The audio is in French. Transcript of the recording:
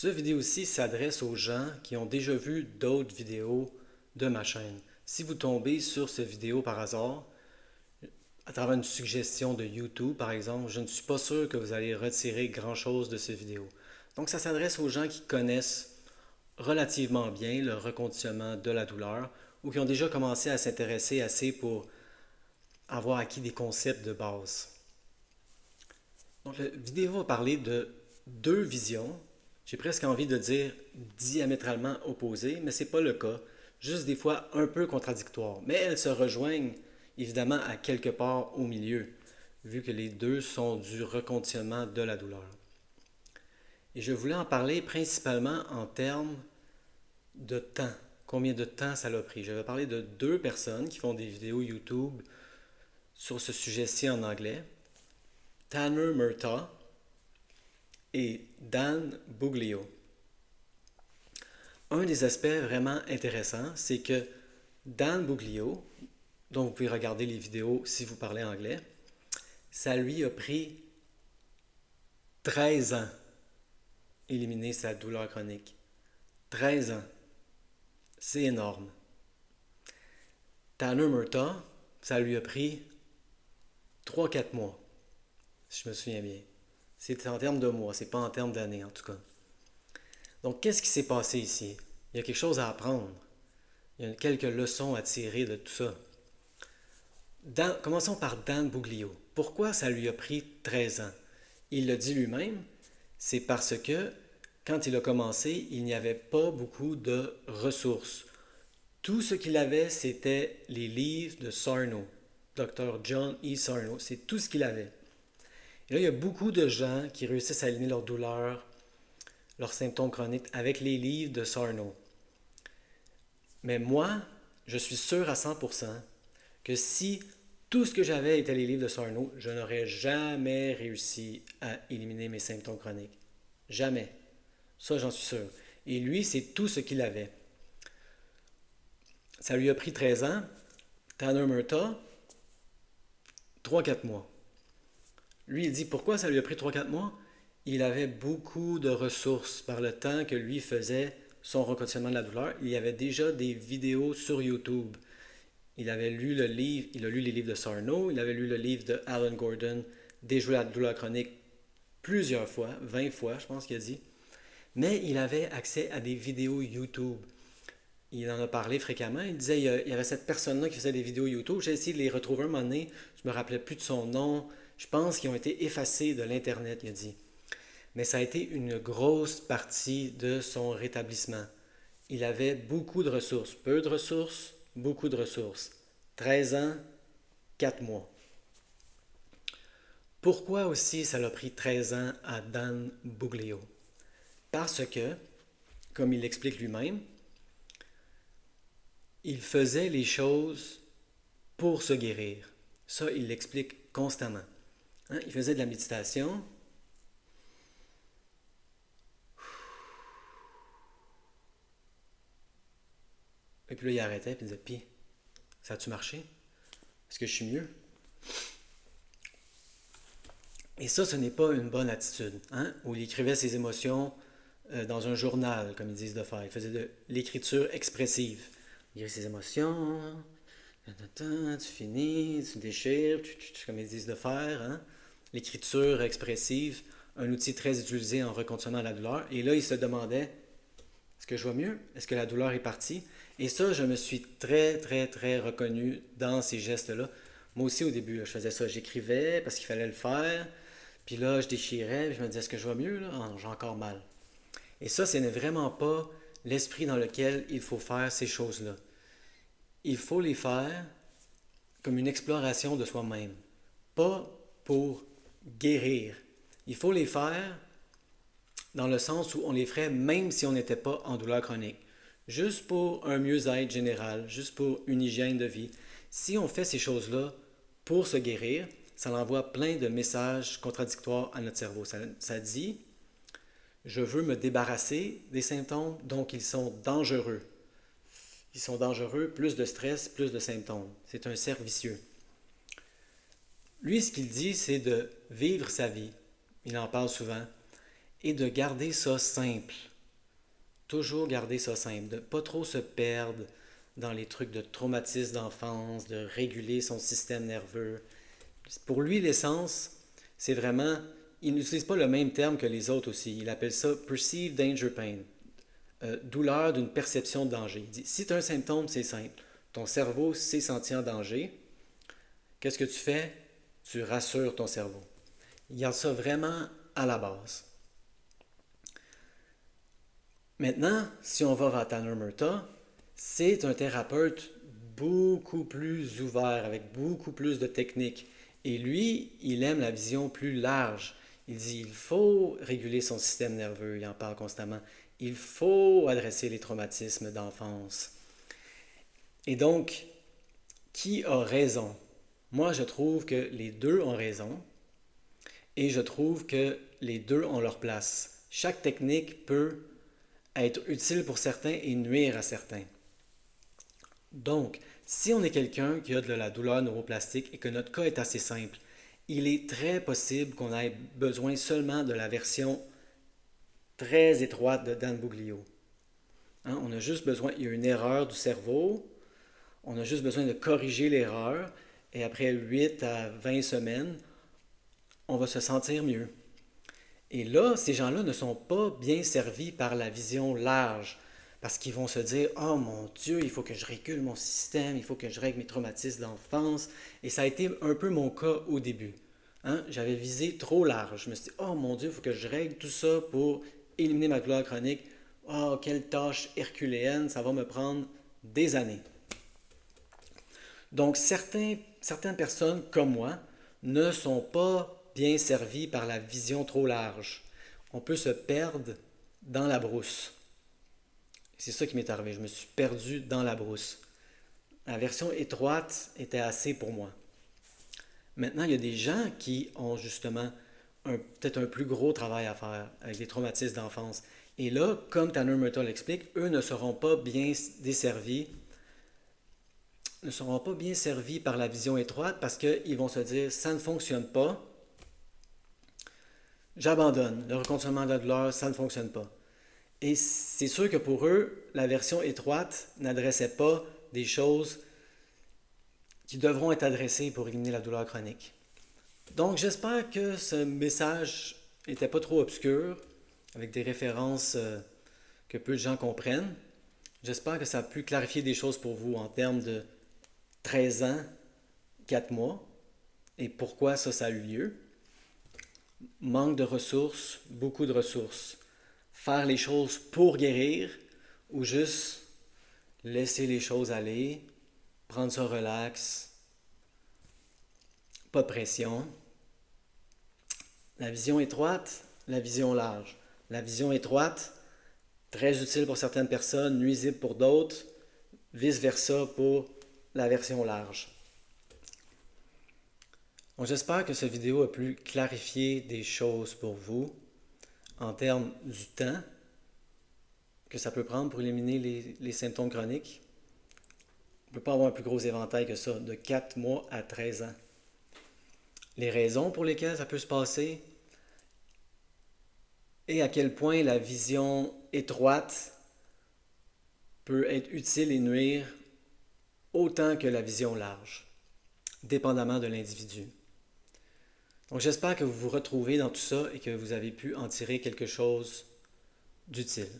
Cette vidéo-ci s'adresse aux gens qui ont déjà vu d'autres vidéos de ma chaîne. Si vous tombez sur cette vidéo par hasard, à travers une suggestion de YouTube par exemple, je ne suis pas sûr que vous allez retirer grand-chose de cette vidéo. Donc ça s'adresse aux gens qui connaissent relativement bien le reconditionnement de la douleur ou qui ont déjà commencé à s'intéresser assez pour avoir acquis des concepts de base. Donc la vidéo va parler de deux visions. J'ai presque envie de dire diamétralement opposées, mais ce n'est pas le cas. Juste des fois un peu contradictoires. Mais elles se rejoignent évidemment à quelque part au milieu, vu que les deux sont du reconditionnement de la douleur. Et je voulais en parler principalement en termes de temps. Combien de temps ça l'a pris? Je vais parler de deux personnes qui font des vidéos YouTube sur ce sujet-ci en anglais. Tanner Murtaugh et Dan Buglio. Un des aspects vraiment intéressants, c'est que Dan Buglio, dont vous pouvez regarder les vidéos si vous parlez anglais, ça lui a pris 13 ans éliminer sa douleur chronique. 13 ans. C'est énorme. Tanner Murtaugh, ça lui a pris 3-4 mois, si je me souviens bien. C'est en termes de mois, c'est pas en termes d'années en tout cas. Donc, qu'est-ce qui s'est passé ici? Il y a quelque chose à apprendre. Il y a quelques leçons à tirer de tout ça. Commençons par Dan Buglio. Pourquoi ça lui a pris 13 ans? Il le dit lui-même, c'est parce que quand il a commencé, il n'y avait pas beaucoup de ressources. Tout ce qu'il avait, c'était les livres de Sarno, Dr. John E. Sarno. C'est tout ce qu'il avait. Et là, il y a beaucoup de gens qui réussissent à aligner leur douleur, leurs symptômes chroniques avec les livres de Sarno. Mais moi, je suis sûr à 100% que si tout ce que j'avais était les livres de Sarno, je n'aurais jamais réussi à éliminer mes symptômes chroniques. Jamais. Ça, j'en suis sûr. Et lui, c'est tout ce qu'il avait. Ça lui a pris 13 ans. Tanner Murtaugh, 3-4 mois. Lui, il dit pourquoi ça lui a pris 3-4 mois? Il avait beaucoup de ressources par le temps que lui faisait son reconditionnement de la douleur. Il y avait déjà des vidéos sur YouTube. Il avait lu le livre, il a lu les livres de Sarno, il avait lu le livre de Alan Gordon, Déjouer la douleur chronique, plusieurs fois, 20 fois, je pense qu'il a dit. Mais il avait accès à des vidéos YouTube. Il en a parlé fréquemment. Il disait il y avait cette personne-là qui faisait des vidéos YouTube. J'ai essayé de les retrouver un moment donné. Je me rappelais plus de son nom. Je pense qu'ils ont été effacés de l'Internet, il a dit. Mais ça a été une grosse partie de son rétablissement. Il avait beaucoup de ressources. Peu de ressources, beaucoup de ressources. 13 ans, 4 mois. Pourquoi aussi ça l'a pris 13 ans à Dan Buglio? Parce que, comme il l'explique lui-même, il faisait les choses pour se guérir. Ça, il l'explique constamment. Hein? Il faisait de la méditation. Et puis là, il arrêtait et il disait, puis, ça a-tu marché? Est-ce que je suis mieux? Et ça, ce n'est pas une bonne attitude. Hein? Où il écrivait ses émotions dans un journal, comme ils disent de faire. Il faisait de l'écriture expressive. Il écrit ses émotions, tu finis, tu déchires, comme ils disent de faire. Hein? L'écriture expressive, un outil très utilisé en reconditionnant la douleur. Et là, il se demandait, est-ce que je vais mieux? Est-ce que la douleur est partie? Et ça, je me suis très, très, très reconnu dans ces gestes-là. Moi aussi, au début, là, je faisais ça. J'écrivais parce qu'il fallait le faire. Puis là, je déchirais. Puis je me disais, est-ce que je vais mieux? Là? Oh, j'ai encore mal. Et ça, ce n'est vraiment pas l'esprit dans lequel il faut faire ces choses-là. Il faut les faire comme une exploration de soi-même, pas pour guérir. Il faut les faire dans le sens où on les ferait même si on n'était pas en douleur chronique. Juste pour un mieux-être général, juste pour une hygiène de vie. Si on fait ces choses-là pour se guérir, ça envoie plein de messages contradictoires à notre cerveau. Ça dit, je veux me débarrasser des symptômes, donc ils sont dangereux. Ils sont dangereux, plus de stress, plus de symptômes. C'est un cercle vicieux. Lui, ce qu'il dit, c'est de vivre sa vie. Il en parle souvent. Et de garder ça simple. toujours garder ça simple, de ne pas trop se perdre dans les trucs de traumatisme d'enfance, de réguler son système nerveux. Pour lui, l'essence, c'est vraiment, il n'utilise pas le même terme que les autres aussi. Il appelle ça perceived danger pain, douleur d'une perception de danger. Il dit, si tu as un symptôme, c'est simple. Ton cerveau s'est senti en danger. Qu'est-ce que tu fais? Tu rassures ton cerveau. Il y a ça vraiment à la base. Maintenant, si on va vers Tanner Murtaugh, c'est un thérapeute beaucoup plus ouvert, avec beaucoup plus de techniques. Et lui, il aime la vision plus large. Il dit il faut réguler son système nerveux, il en parle constamment. Il faut adresser les traumatismes d'enfance. Et donc, qui a raison? Moi, je trouve que les deux ont raison et je trouve que les deux ont leur place. Chaque technique peut être utile pour certains et nuire à certains. Donc, si on est quelqu'un qui a de la douleur neuroplastique et que notre cas est assez simple, il est très possible qu'on ait besoin seulement de la version très étroite de Dan Buglio. Hein, on a juste besoin, il y a une erreur du cerveau, on a juste besoin de corriger l'erreur et après 8 à 20 semaines, on va se sentir mieux. Et là, ces gens-là ne sont pas bien servis par la vision large parce qu'ils vont se dire oh mon Dieu, il faut que je régule mon système, il faut que je règle mes traumatismes d'enfance. Et ça a été un peu mon cas au début. Hein? J'avais visé trop large. Je me suis dit oh mon Dieu, il faut que je règle tout ça pour éliminer ma douleur chronique. Oh, quelle tâche herculéenne, ça va me prendre des années. Donc, certaines personnes comme moi ne sont pas bien servies par la vision trop large. On peut se perdre dans la brousse. C'est ça qui m'est arrivé. Je me suis perdu dans la brousse. La version étroite était assez pour moi. Maintenant, il y a des gens qui ont justement peut-être un plus gros travail à faire avec des traumatismes d'enfance. Et là, comme Tanner Murtaugh l'explique, eux ne seront pas bien desservis ne seront pas bien servis par la vision étroite parce qu'ils vont se dire ça ne fonctionne pas, j'abandonne. Le reconditionnement de la douleur, ça ne fonctionne pas. Et c'est sûr que pour eux, la version étroite n'adressait pas des choses qui devront être adressées pour éliminer la douleur chronique. Donc j'espère que ce message n'était pas trop obscur, avec des références que peu de gens comprennent. J'espère que ça a pu clarifier des choses pour vous en termes de 13 ans, 4 mois, et pourquoi ça a eu lieu. Manque de ressources, beaucoup de ressources. Faire les choses pour guérir ou juste laisser les choses aller, prendre ça relax, pas de pression. La vision étroite, la vision large. La vision étroite, très utile pour certaines personnes, nuisible pour d'autres, vice-versa pour la version large. Donc, j'espère que cette vidéo a pu clarifier des choses pour vous en termes du temps que ça peut prendre pour éliminer les symptômes chroniques. On ne peut pas avoir un plus gros éventail que ça, de 4 mois à 13 ans. Les raisons pour lesquelles ça peut se passer et à quel point la vision étroite peut être utile et nuire autant que la vision large, dépendamment de l'individu. Donc j'espère que vous vous retrouvez dans tout ça et que vous avez pu en tirer quelque chose d'utile.